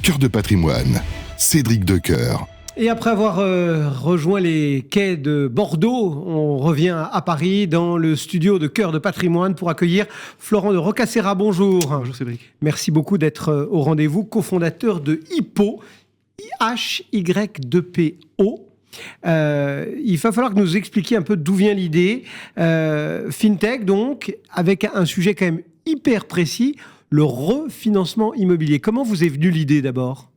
Cœur de patrimoine, Cédric Decoeur. Et après avoir rejoint les quais de Bordeaux, on revient à Paris dans le studio de Cœur de patrimoine pour accueillir Florent de Roccassera. Bonjour. Bonjour Cédric. Merci beaucoup d'être au rendez-vous, cofondateur de Hypo, H-Y-2-P-O. Il va falloir que nous expliquiez un peu d'où vient l'idée. Fintech donc, avec un sujet quand même hyper précis, le refinancement immobilier. Comment vous est venue l'idée d'abord ?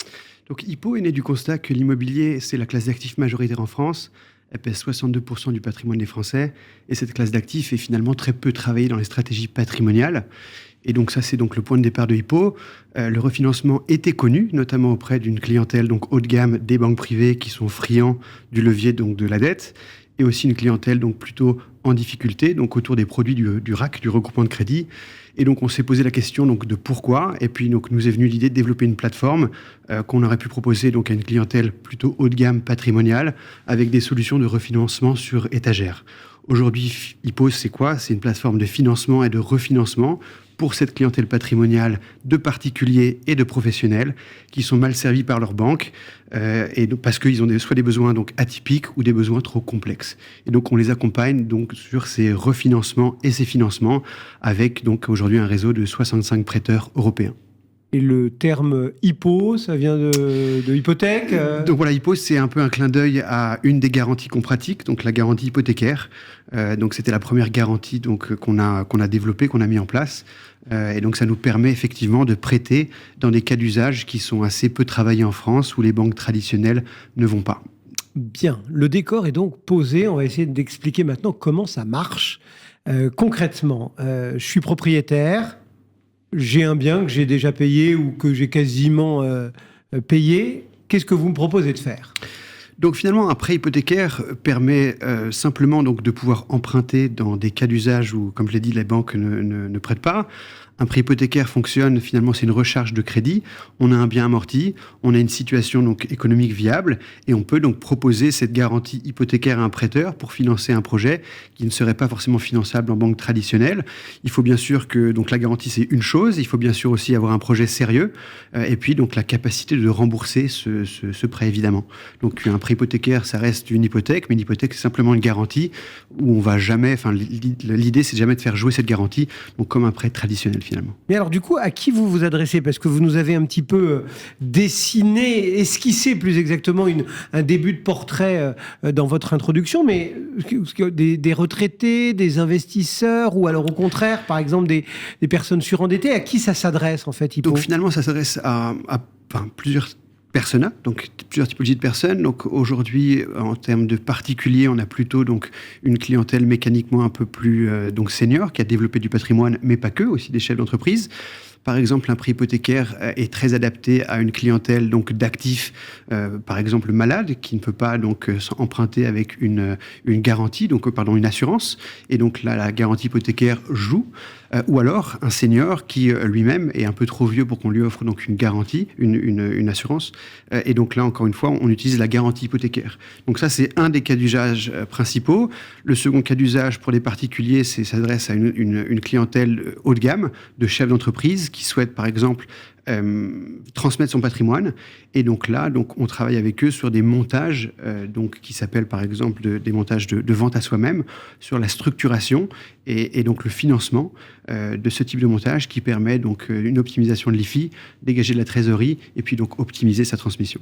Donc Hypo est né du constat que l'immobilier, c'est la classe d'actifs majoritaire en France. Elle pèse 62% du patrimoine des Français. Et cette classe d'actifs est finalement très peu travaillée dans les stratégies patrimoniales. Et donc ça, c'est donc le point de départ de Hypo. Le refinancement était connu, notamment auprès d'une clientèle donc haut de gamme des banques privées qui sont friands du levier donc de la dette, et aussi une clientèle donc plutôt en difficulté, donc autour des produits du RAC, du regroupement de crédit. Et donc on s'est posé la question donc de pourquoi, et puis donc nous est venue l'idée de développer une plateforme qu'on aurait pu proposer donc à une clientèle plutôt haut de gamme patrimoniale, avec des solutions de refinancement sur étagère. Aujourd'hui, Hypo, c'est quoi ? C'est une plateforme de financement et de refinancement pour cette clientèle patrimoniale de particuliers et de professionnels qui sont mal servis par leurs banques et donc parce qu'ils ont soit des besoins donc atypiques ou des besoins trop complexes. Et donc on les accompagne donc sur ces refinancements et ces financements avec donc aujourd'hui un réseau de 65 prêteurs européens. Et le terme Hypo, ça vient de hypothèque Donc voilà, Hypo, c'est un peu un clin d'œil à une des garanties qu'on pratique, donc la garantie hypothécaire. Donc c'était la première garantie donc, qu'on a développée, qu'on a mis en place. Et donc ça nous permet effectivement de prêter dans des cas d'usage qui sont assez peu travaillés en France, où les banques traditionnelles ne vont pas. Bien, le décor est donc posé. On va essayer d'expliquer maintenant comment ça marche. Concrètement, je suis propriétaire. J'ai un bien que j'ai déjà payé ou que j'ai quasiment payé. Qu'est-ce que vous me proposez de faire ? Donc finalement, un prêt hypothécaire permet simplement donc, de pouvoir emprunter dans des cas d'usage où, comme je l'ai dit, les banques ne prêtent pas. Un prêt hypothécaire fonctionne, finalement, c'est une recharge de crédit. On a un bien amorti, on a une situation donc, économique viable et on peut donc proposer cette garantie hypothécaire à un prêteur pour financer un projet qui ne serait pas forcément finançable en banque traditionnelle. Il faut bien sûr que donc, la garantie, c'est une chose. Il faut bien sûr aussi avoir un projet sérieux et puis donc, la capacité de rembourser ce prêt, évidemment. Donc un prêt hypothécaire, ça reste une hypothèque, mais l'hypothèque, c'est simplement une garantie où on va jamais... Enfin, l'idée, c'est jamais de faire jouer cette garantie donc, comme un prêt traditionnel. Finalement. Mais alors du coup, à qui vous vous adressez ? Parce que vous nous avez un petit peu dessiné, esquissé plus exactement un début de portrait dans votre introduction, mais des retraités, des investisseurs, ou alors au contraire, par exemple, des personnes surendettées, à qui ça s'adresse en fait, Hypo ? Donc finalement, ça s'adresse à plusieurs personas, donc plusieurs typologies de personnes. Donc aujourd'hui, en termes de particuliers, on a plutôt donc une clientèle mécaniquement un peu plus donc senior, qui a développé du patrimoine, mais pas que, aussi des chefs d'entreprise. Par exemple, un prêt hypothécaire est très adapté à une clientèle donc d'actifs, par exemple malades, qui ne peut pas donc emprunter avec une garantie, donc une assurance. Et donc là, la garantie hypothécaire joue. Ou alors un senior qui lui-même est un peu trop vieux pour qu'on lui offre donc une garantie, une assurance. Et donc là, encore une fois, on utilise la garantie hypothécaire. Donc ça, c'est un des cas d'usage principaux. Le second cas d'usage pour les particuliers, s'adresse à une clientèle haut de gamme de chefs d'entreprise qui souhaitent, par exemple, transmettre son patrimoine. Et donc là, on travaille avec eux sur des montages qui s'appellent par exemple des montages de vente à soi-même, sur la structuration et donc le financement de ce type de montage qui permet donc une optimisation de l'IFI, dégager de la trésorerie et puis donc optimiser sa transmission.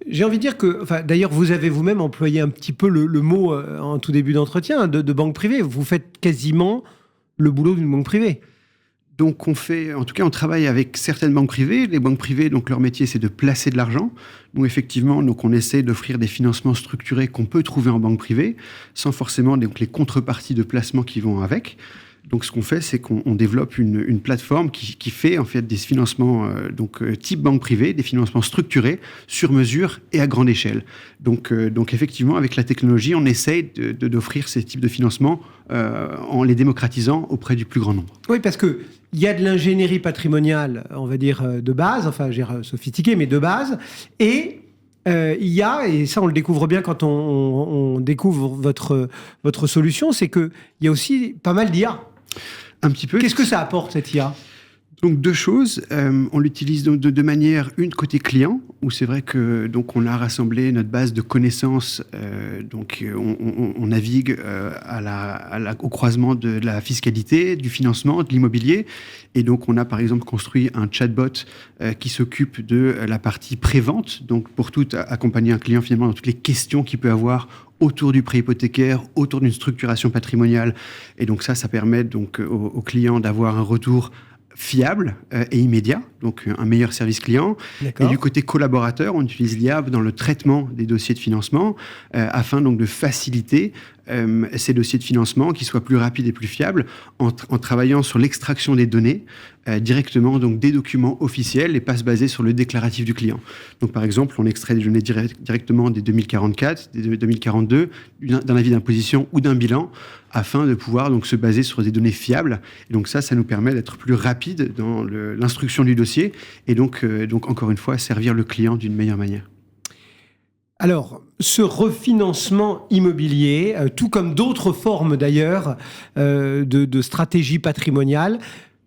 J'ai envie de dire que, d'ailleurs, vous avez vous-même employé un petit peu le mot en tout début d'entretien de banque privée. Vous faites quasiment le boulot d'une banque privée. Donc on travaille avec certaines banques privées. Les banques privées, donc leur métier, c'est de placer de l'argent. Nous, effectivement, donc on essaie d'offrir des financements structurés qu'on peut trouver en banque privée, sans forcément donc, les contreparties de placement qui vont avec. Donc, ce qu'on fait, c'est qu'on développe une plateforme qui fait en fait des financements type banque privée, des financements structurés sur mesure et à grande échelle. Donc effectivement, avec la technologie, on essaye d'offrir ces types de financements en les démocratisant auprès du plus grand nombre. Oui, parce que il y a de l'ingénierie patrimoniale, on va dire de base, sophistiquée, mais de base, et il y a, et ça on le découvre bien quand on découvre votre solution, c'est qu'il y a aussi pas mal d'IA. Un petit peu. Qu'est-ce que ça apporte, cette IA ? Donc deux choses, on l'utilise donc de deux manières, une côté client, où c'est vrai que donc on a rassemblé notre base de connaissances, on navigue au croisement de la fiscalité, du financement, de l'immobilier, et donc on a par exemple construit un chatbot qui s'occupe de la partie pré-vente, donc pour tout accompagner un client finalement dans toutes les questions qu'il peut avoir autour du prêt hypothécaire, autour d'une structuration patrimoniale, et donc ça permet donc aux clients d'avoir un retour fiable et immédiat, donc un meilleur service client. D'accord. Et du côté collaborateur, on utilise l'IA dans le traitement des dossiers de financement afin donc de faciliter ces dossiers de financement qui soient plus rapides et plus fiables en travaillant sur l'extraction des données directement donc des documents officiels et pas se baser sur le déclaratif du client. Donc par exemple, on extrait des données directement des 2044, des 2042, d'un avis d'imposition ou d'un bilan afin de pouvoir donc se baser sur des données fiables. Et donc ça nous permet d'être plus rapide dans l'instruction du dossier et donc encore une fois servir le client d'une meilleure manière. Alors, ce refinancement immobilier, tout comme d'autres formes d'ailleurs de stratégie patrimoniale,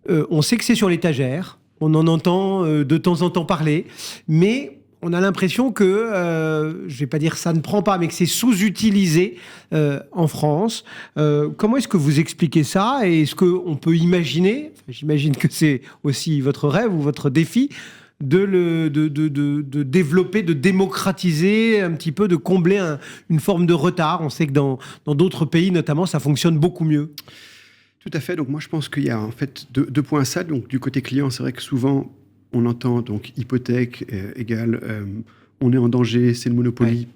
on sait que c'est sur l'étagère, on en entend de temps en temps parler, mais on a l'impression que, je ne vais pas dire ça ne prend pas, mais que c'est sous-utilisé en France. Comment est-ce que vous expliquez ça? Et est-ce qu'on peut imaginer, j'imagine que c'est aussi votre rêve ou votre défi, de développer, de démocratiser un petit peu, de combler une forme de retard? On sait que dans d'autres pays, notamment, ça fonctionne beaucoup mieux. Tout à fait. Donc moi, je pense qu'il y a en fait deux points à ça. Donc du côté client, c'est vrai que souvent, on entend donc hypothèque égale on est en danger, c'est le Monopoly. Ouais.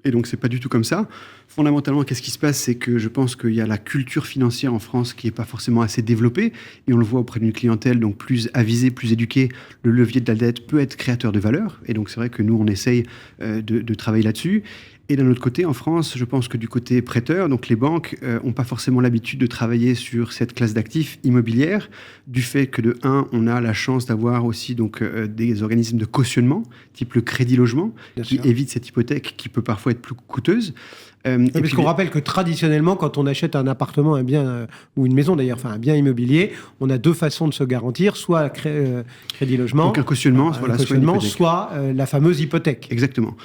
Et donc, c'est pas du tout comme ça. Fondamentalement, qu'est-ce qui se passe? C'est que je pense qu'il y a la culture financière en France qui n'est pas forcément assez développée. Et on le voit auprès d'une clientèle donc plus avisée, plus éduquée. Le levier de la dette peut être créateur de valeur. Et donc, c'est vrai que nous, on essaye de travailler là-dessus. Et d'un autre côté, en France, je pense que du côté prêteur, donc les banques n'ont pas forcément l'habitude de travailler sur cette classe d'actifs immobilières, du fait que de un, on a la chance d'avoir aussi donc des organismes de cautionnement, type le crédit logement, qui évite cette hypothèque qui peut parfois être plus coûteuse. Parce qu'on rappelle que traditionnellement, quand on achète un appartement, un bien ou une maison d'ailleurs, enfin un bien immobilier, on a deux façons de se garantir, soit crédit logement, donc un cautionnement, soit la fameuse hypothèque. Exactement.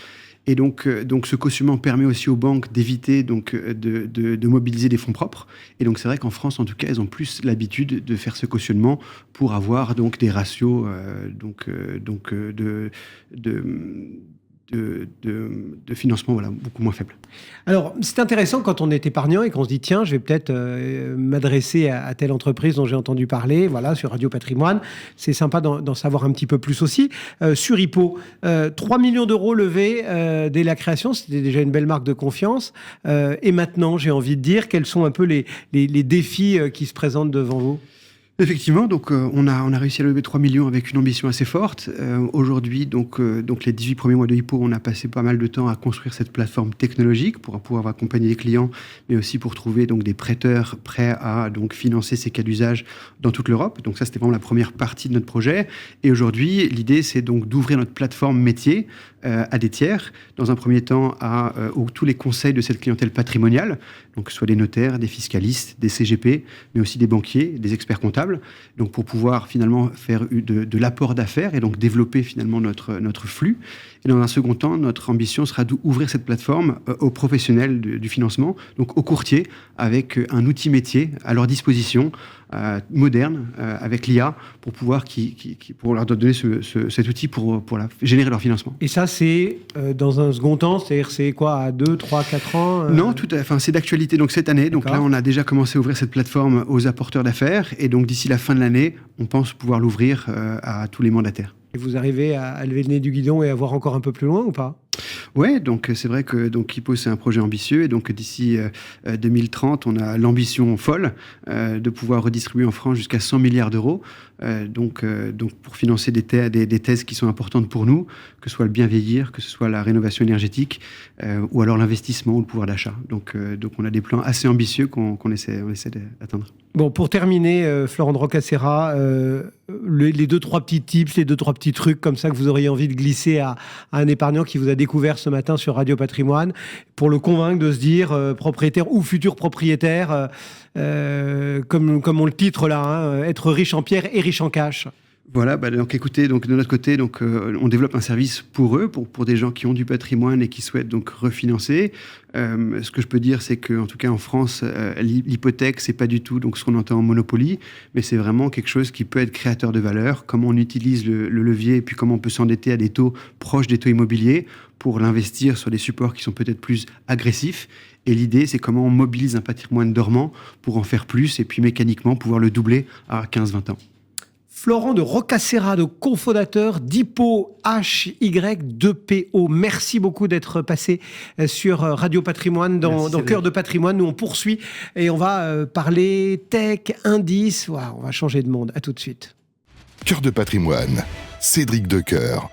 Et donc ce cautionnement permet aussi aux banques d'éviter donc de mobiliser des fonds propres. Et donc c'est vrai qu'en France, en tout cas, elles ont plus l'habitude de faire ce cautionnement pour avoir donc des ratios de financement beaucoup moins faibles. Alors, c'est intéressant quand on est épargnant et qu'on se dit, tiens, je vais peut-être m'adresser à telle entreprise dont j'ai entendu parler, voilà, sur Radio Patrimoine. C'est sympa d'en savoir un petit peu plus aussi. Sur Hippo, 3 millions d'euros levés dès la création, c'était déjà une belle marque de confiance. Et maintenant, j'ai envie de dire, quels sont un peu les défis qui se présentent devant vous ? Effectivement, donc on a réussi à lever 3 millions avec une ambition assez forte. Aujourd'hui, donc les 18 premiers mois de Hippo, on a passé pas mal de temps à construire cette plateforme technologique pour pouvoir accompagner les clients, mais aussi pour trouver donc des prêteurs prêts à donc financer ces cas d'usage dans toute l'Europe. Donc ça, c'était vraiment la première partie de notre projet. Et aujourd'hui, l'idée, c'est donc d'ouvrir notre plateforme métier à des tiers. Dans un premier temps, à tous les conseils de cette clientèle patrimoniale, donc que ce soit des notaires, des fiscalistes, des CGP, mais aussi des banquiers, des experts comptables. Donc pour pouvoir finalement faire de l'apport d'affaires et donc développer finalement notre flux. Et dans un second temps, notre ambition sera d'ouvrir cette plateforme aux professionnels du financement, donc aux courtiers, avec un outil métier à leur disposition, moderne, avec l'IA, pour pouvoir pour leur donner cet outil pour générer leur financement. Et ça, c'est dans un second temps, c'est-à-dire c'est quoi, à 2, 3, 4 ans Non, c'est d'actualité donc cette année. Donc là, on a déjà commencé à ouvrir cette plateforme aux apporteurs d'affaires. Et donc d'ici la fin de l'année, on pense pouvoir l'ouvrir à tous les mandataires. Et vous arrivez à lever le nez du guidon et à voir encore un peu plus loin ou pas ? Ouais, donc c'est vrai que Hippo, c'est un projet ambitieux. Et donc d'ici 2030, on a l'ambition folle de pouvoir redistribuer en France jusqu'à 100 milliards d'euros. Donc pour financer des thèses qui sont importantes pour nous, que ce soit le bien vieillir, que ce soit la rénovation énergétique, ou alors l'investissement ou le pouvoir d'achat. Donc on a des plans assez ambitieux qu'on essaie d'atteindre. Bon, pour terminer, Florent de Roccassera, les 2-3 petits tips, les 2-3 petits trucs comme ça que vous auriez envie de glisser à un épargnant qui vous a découvert ce matin sur Radio Patrimoine pour le convaincre de se dire propriétaire ou futur propriétaire, comme on le titre là, être riche en pierre et riche en cash. Voilà, donc écoutez, donc de notre côté, donc on développe un service pour eux, pour des gens qui ont du patrimoine et qui souhaitent donc refinancer. Ce que je peux dire, c'est qu'en tout cas en France, l'hypothèque, c'est pas du tout donc ce qu'on entend en monopoly, mais c'est vraiment quelque chose qui peut être créateur de valeur. Comment on utilise le levier et puis comment on peut s'endetter à des taux proches des taux immobiliers pour l'investir sur des supports qui sont peut-être plus agressifs. Et l'idée, c'est comment on mobilise un patrimoine dormant pour en faire plus et puis mécaniquement pouvoir le doubler à 15-20 ans. Florent de Roccacerado, cofondateur d'Hippo HY2PO. Merci beaucoup d'être passé sur Radio Patrimoine dans Cœur de Patrimoine. Nous, on poursuit et on va parler tech, indices. Wow, on va changer de monde. À tout de suite. Cœur de Patrimoine, Cédric Decoeur.